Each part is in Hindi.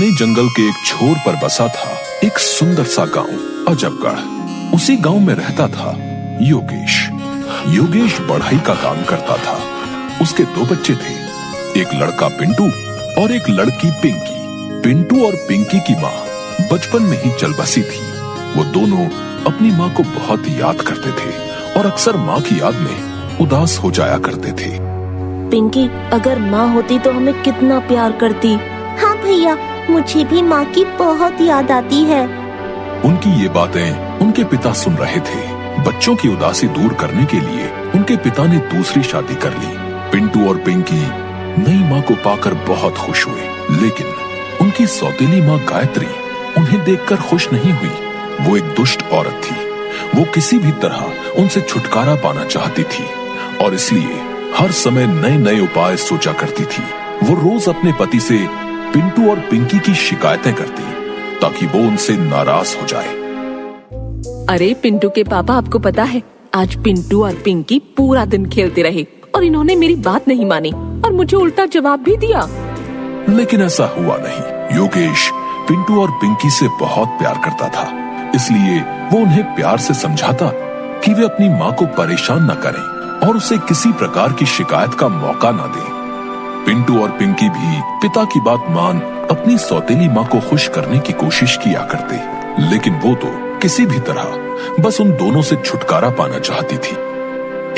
घने जंगल के एक छोर पर बसा था एक सुंदर सा गांव अजबगढ़। उसी गांव में रहता था योगेश। योगेश बढ़ई का काम करता था। उसके दो बच्चे थे, एक लड़का पिंटू और एक लड़की पिंकी। पिंटू और पिंकी की माँ बचपन में ही चल बसी थी। वो दोनों अपनी माँ को बहुत याद करते थे और अक्सर माँ की याद में उदास हो जाया करते थे। पिंकी, अगर माँ होती तो हमें कितना प्यार करती। हाँ भैया, मुझे भी माँ की बहुत याद आती है। उनकी ये बातें उनके पिता सुन रहे थे। बच्चों की उदासी दूर करने के लिए उनके पिता ने दूसरी शादी कर ली। पिंटू और पिंकी नई माँ को पाकर बहुत खुश हुए, लेकिन उनकी सौतेली माँ गायत्री उन्हें देखकर खुश नहीं हुई। वो एक दुष्ट औरत थी। वो किसी भी तरह उनसे छुटकारा पाना चाहती थी और इसलिए हर समय नए नए उपाय सोचा करती थी। वो रोज अपने पति से पिंटू और पिंकी की शिकायतें करती ताकि वो उनसे नाराज हो जाए। अरे पिंटू के पापा, आपको पता है आज पिंटू और पिंकी पूरा दिन खेलते रहे और इन्होंने मेरी बात नहीं मानी और मुझे उल्टा जवाब भी दिया। लेकिन ऐसा हुआ नहीं। योगेश पिंटू और पिंकी से बहुत प्यार करता था, इसलिए वो उन्हें प्यार से समझाता कि वे अपनी माँ को परेशान न करें और उसे किसी प्रकार की शिकायत का मौका न दें। पिंटू और पिंकी भी पिता की बात मान अपनी सौतेली माँ को खुश करने की कोशिश किया करते, लेकिन वो तो किसी भी तरह बस उन दोनों से छुटकारा पाना चाहती थी।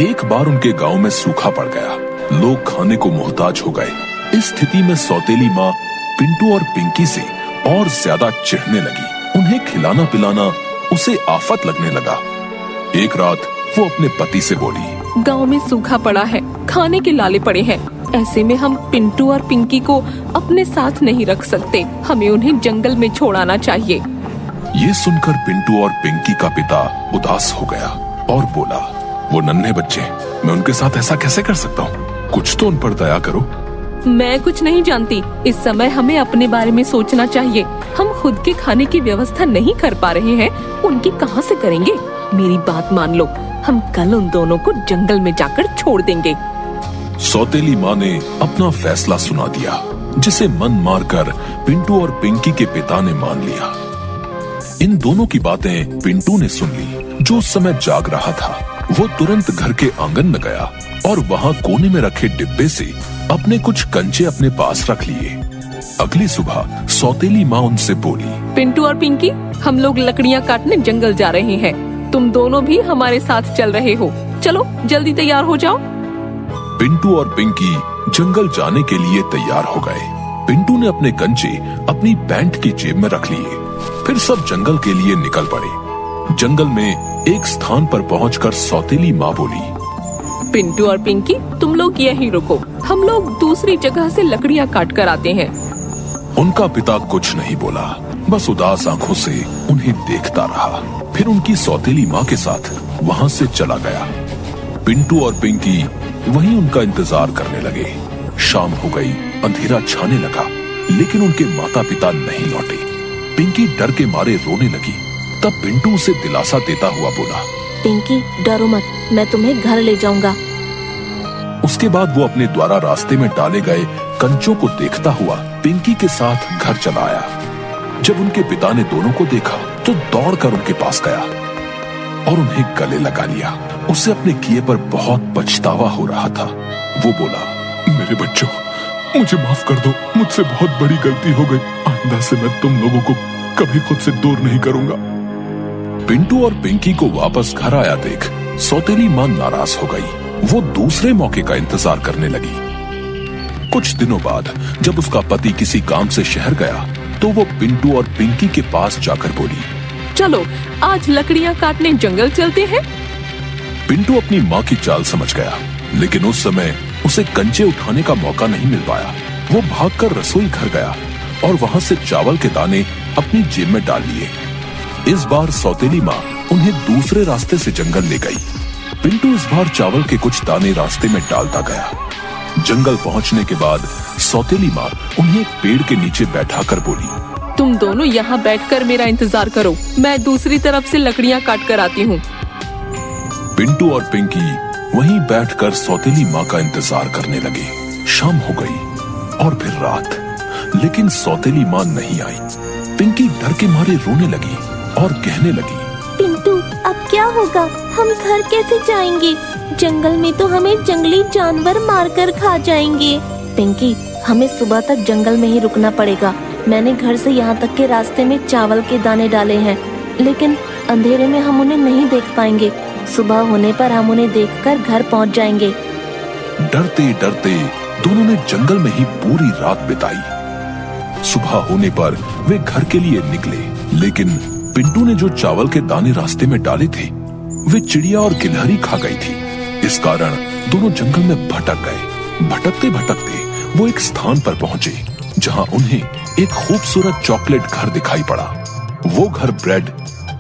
एक बार उनके गांव में सूखा पड़ गया। लोग खाने को मोहताज हो गए। इस स्थिति में सौतेली माँ पिंटू और पिंकी से और ज्यादा चिढ़ने लगी। उन्हें खिलाना पिलाना उसे आफत लगने लगा। एक रात वो अपने पति से बोली, गांव में सूखा पड़ा है, खाने के लाले पड़े हैं। ऐसे में हम पिंटू और पिंकी को अपने साथ नहीं रख सकते। हमें उन्हें जंगल में छोड़ाना चाहिए। ये सुनकर पिंटू और पिंकी का पिता उदास हो गया और बोला, वो नन्हे बच्चे, मैं उनके साथ ऐसा कैसे कर सकता हूँ? कुछ तो उन पर दया करो। मैं कुछ नहीं जानती। इस समय हमें अपने बारे में सोचना चाहिए। हम खुद के खाने की व्यवस्था नहीं कर पा रहे हैं, उनकी कहाँ से करेंगे? मेरी बात मान लो, हम कल उन दोनों को जंगल में जाकर छोड़ देंगे। सौतेली माँ ने अपना फैसला सुना दिया, जिसे मन मारकर पिंटू और पिंकी के पिता ने मान लिया। इन दोनों की बातें पिंटू ने सुन ली, जो उस समय जाग रहा था। वो तुरंत घर के आंगन में गया और वहाँ कोने में रखे डिब्बे से अपने कुछ कंचे अपने पास रख लिए। अगली सुबह सौतेली माँ उनसे बोली, पिंटू और पिंकी, हम लोग लकड़ियाँ काटने जंगल जा रहे हैं। तुम दोनों भी हमारे साथ चल रहे हो। चलो जल्दी तैयार हो जाओ। पिंटू और पिंकी जंगल जाने के लिए तैयार हो गए। पिंटू ने अपने कंचे अपनी पैंट की जेब में रख लिए। फिर सब जंगल के लिए निकल पड़े। जंगल में एक स्थान पर पहुंचकर सौतेली माँ बोली, पिंटू और पिंकी, तुम लोग यहीं रुको, हम लोग दूसरी जगह से लकड़ियाँ काट कर आते हैं। उनका पिता कुछ नहीं बोला, बस उदास आंखों से उन्हें देखता रहा। फिर उनकी सौतेली माँ के साथ वहाँ से चला गया। पिंटू और पिंकी वहीं उनका इंतजार करने लगे। शाम हो गई, अंधेरा छाने लगा, लेकिन उनके माता पिता नहीं लौटे। पिंकी डर के मारे रोने लगी। तब पिंटू उसे दिलासा देता हुआ बोला, पिंकी डरो मत, मैं तुम्हें घर ले जाऊंगा। उसके बाद वो अपने द्वारा रास्ते में डाले गए कंचों को देखता हुआ पिंकी के साथ घर चला आया। जब उनके पिता ने दोनों को देखा तो दौड़कर उनके पास गया और उन्हें गले लगा लिया। उसे अपने किए पर बहुत पछतावा हो रहा था। वो बोला, मेरे बच्चों, मुझे माफ कर दो, मुझसे बहुत बड़ी गलती हो गई। आइंदा से मैं तुम लोगों को कभी खुद से दूर नहीं करूंगा। पिंटू और पिंकी को वापस घर आया देख सौतेली माँ नाराज हो गई। वो दूसरे मौके का इंतजार करने लगी। कुछ दिनों बाद जब उसका पति किसी काम से शहर गया तो वो पिंटू और पिंकी के पास जाकर बोली, चलो आज लकड़ियाँ काटने जंगल चलते हैं। पिंटू अपनी माँ की चाल समझ गया, लेकिन उस समय उसे कंचे उठाने का मौका नहीं मिल पाया। वो भागकर रसोई घर गया और वहाँ से चावल के दाने अपनी जेब में डाल लिए। इस बार सौतेली माँ उन्हें दूसरे रास्ते से जंगल ले गई। पिंटू इस बार चावल के कुछ दाने रास्ते में डालता गया। जंगल पहुँचने के बाद सौतेली माँ उन्हें एक पेड़ के नीचे बैठाकर बोली, तुम दोनों यहाँ बैठकर मेरा इंतजार करो, मैं दूसरी तरफ से लकड़ियाँ काट कर आती हूँ। पिंटू और पिंकी वहीं बैठकर सौतेली माँ का इंतजार करने लगे। शाम हो गई और फिर रात। लेकिन सौतेली माँ नहीं आई। पिंकी डर के मारे रोने लगी और कहने लगी, पिंटू अब क्या होगा, हम घर कैसे जाएंगे? जंगल में तो हमें जंगली जानवर मारकर खा जाएंगे। पिंकी, हमें सुबह तक जंगल में ही रुकना पड़ेगा। मैंने घर से यहाँ तक के रास्ते में चावल के दाने डाले हैं, लेकिन अंधेरे में हम उन्हें नहीं देख पाएंगे। सुबह होने पर हम उन्हें देखकर घर पहुँच जाएंगे। डरते डरते दोनों ने जंगल में ही पूरी रात बिताई। सुबह होने पर वे घर के लिए निकले, लेकिन पिंटू ने जो चावल के दाने रास्ते में डाले थे वे चिड़िया और गिलहरी खा गई थी। इस कारण दोनों जंगल में भटक गए। भटकते भटकते वो एक स्थान पर पहुंचे जहां उन्हें एक खूबसूरत चॉकलेट घर दिखाई पड़ा। वो घर ब्रेड,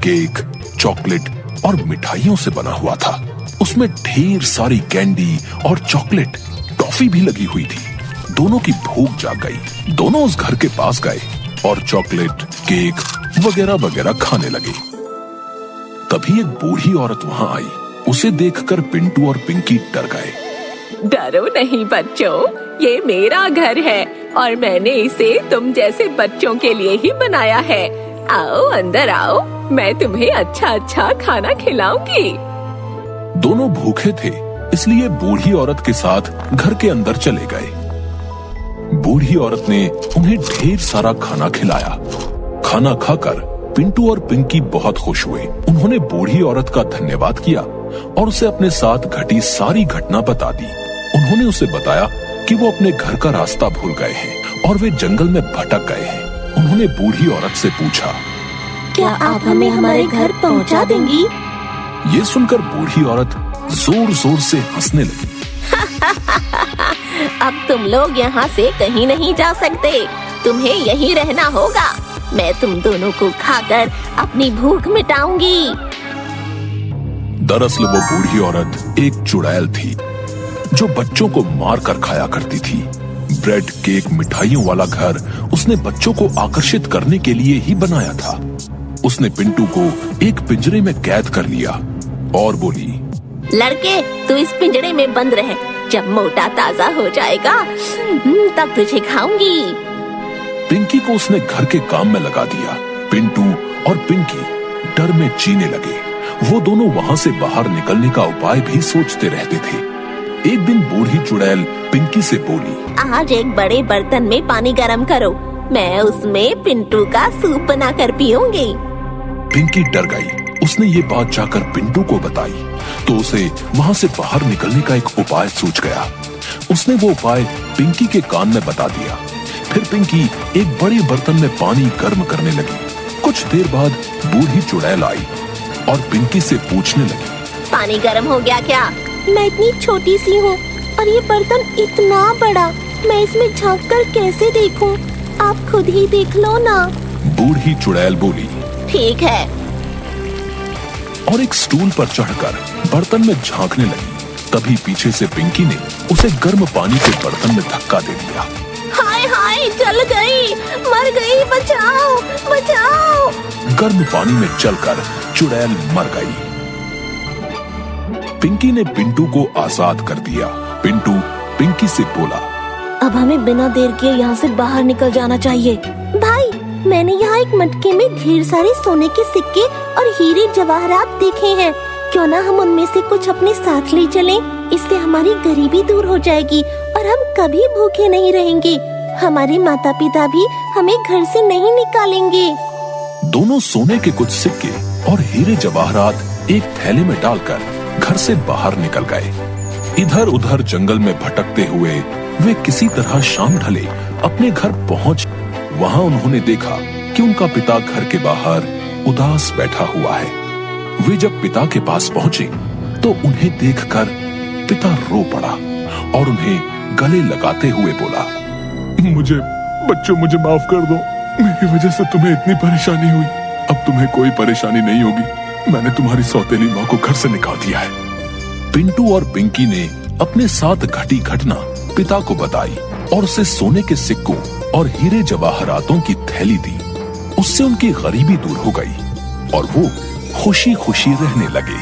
केक, चॉकलेट और मिठाइयों से बना हुआ था। उसमें ढेर सारी कैंडी और चॉकलेट, टॉफी भी लगी हुई थी। दोनों की भूख जाग गई। दोनों उस घर के पास गए और चॉकलेट, केक वगैरह वगैरह खाने लगे। तभी एक बूढ़ी औरत वहां आई। उसे देखकर पिंटू और पिंकी डर गए। डरो नहीं बच्चों, ये मेरा घर है और मैंने इसे तुम जैसे बच्चों के लिए ही बनाया है। आओ अंदर आओ, मैं तुम्हें अच्छा अच्छा खाना खिलाऊंगी। दोनों भूखे थे, इसलिए बूढ़ी औरत के साथ घर के अंदर चले गए। बूढ़ी औरत ने उन्हें ढेर सारा खाना खिलाया। खाना खाकर पिंटू और पिंकी बहुत खुश हुए। उन्होंने बूढ़ी औरत का धन्यवाद किया और उसे अपने साथ घटी सारी घटना बता दी। उन्होंने उसे बताया कि वो अपने घर का रास्ता भूल गए हैं और वे जंगल में भटक गए हैं। उन्होंने बूढ़ी औरत से पूछा, क्या आप हमें हमारे घर पहुंचा देंगी? ये सुनकर बूढ़ी औरत जोर जोर से हंसने लगी। अब तुम लोग यहाँ से कहीं नहीं जा सकते, तुम्हें यहीं रहना होगा। मैं तुम दोनों को खाकर अपनी भूख मिटाऊंगी। दरअसल वो बूढ़ी औरत एक चुड़ैल थी जो बच्चों को मार कर खाया करती थी। ब्रेड, केक, मिठाइयों वाला घर उसने बच्चों को आकर्षित करने के लिए ही बनाया था। उसने पिंटू को एक पिंजरे में कैद कर लिया और बोली, लड़के तू इस पिंजरे में बंद रहे, जब मोटा ताजा हो जाएगा तब तुझे खाऊंगी। पिंकी को उसने घर के काम में लगा दिया। पिंटू और पिंकी डर में चीने लगे। वो दोनों वहां से बाहर निकलने का उपाय भी सोचते रहते थे। एक दिन बूढ़ी चुड़ैल पिंकी से बोली, आज एक बड़े बर्तन में पानी गरम करो, मैं उसमें पिंटू का सूप बनाकर पीऊंगी। पिंकी डर गई। उसने ये बात जाकर पिंटू को बताई तो उसे वहां से बाहर निकलने का एक उपाय सूझ गया। उसने वो उपाय पिंकी के कान में बता दिया। फिर पिंकी एक बड़े बर्तन में पानी गर्म करने लगी। कुछ देर बाद बूढ़ी चुड़ैल आई और पिंकी से पूछने लगी, पानी गर्म हो गया क्या? मैं इतनी छोटी सी हूँ और ये बर्तन इतना बड़ा, मैं इसमें झांक कर कैसे देखूं? आप खुद ही देख लो ना। बूढ़ी चुड़ैल बोली, ठीक है। और एक स्टूल पर चढ़कर बर्तन में झांकने लगी। तभी पीछे से पिंकी ने उसे गर्म पानी के बर्तन में धक्का दे दिया। हाय हाय, जल गई, मर गई, बचाओ बचाओ। गर्म पानी में चलकर चुड़ैल मर गई। पिंकी ने पिंटू को आजाद कर दिया। पिंटू पिंकी से बोला, अब हमें बिना देर किए यहाँ से बाहर निकल जाना चाहिए। भाई, मैंने यहाँ एक मटके में ढेर सारे सोने के सिक्के और हीरे जवाहरात देखे हैं। क्यों ना हम उनमें से कुछ अपने साथ ले चलें? इससे हमारी गरीबी दूर हो जाएगी और हम कभी भूखे नहीं रहेंगे। हमारे माता पिता भी हमें घर से नहीं निकालेंगे। दोनों सोने के कुछ सिक्के और हीरे जवाहरात एक थैले में डालकर घर से बाहर निकल गए। इधर उधर जंगल में भटकते हुए वे किसी तरह शाम ढले अपने घर पहुंच। वहां उन्होंने देखा कि उनका पिता घर के बाहर उदास बैठा हुआ है। वे जब पिता के पास पहुंचे तो उन्हें देखकर पिता रो पड़ा और उन्हें गले लगाते हुए बोला, मुझे माफ कर दो। मेरी वजह से तुम्हें इतनी परेशानी हुई। अब तुम्हें कोई परेशानी नहीं होगी। मैंने तुम्हारी सौतेली माँ को घर से निकाल दिया है। पिंटू और पिंकी ने अपने साथ घटी घटना पिता को बताई और उसे सोने के सिक्कों और हीरे जवाहरातों की थैली दी। उससे उनकी गरीबी दूर हो गई और वो खुशी खुशी रहने लगे।